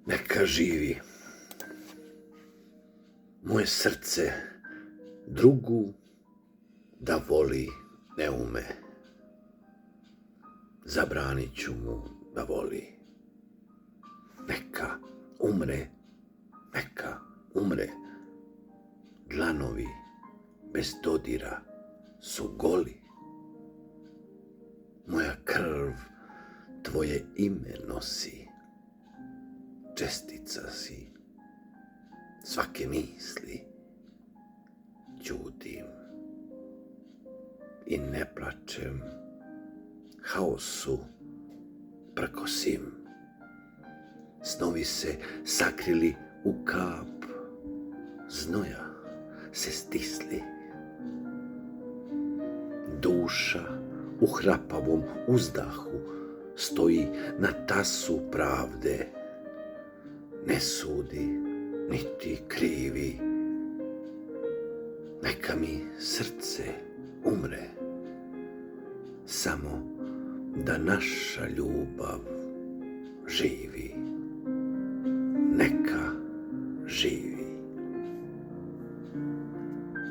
Neka živi. Moje srce drugu da voli ne ume. Zabranit ću mu da voli. Neka umre. Dlanovi bez dodira su goli. Moja krv tvoje ime nosi. Čestica si svake misli. Ćutim i ne plačem. Haosu prkosim. Snovi se sakrili u kap znoja se stisli. Duša u hrapavom uzdahu stoji na tasu pravde. Ne sudi niti krivi. Neka mi srce umre, samo da naša ljubav živi. Neka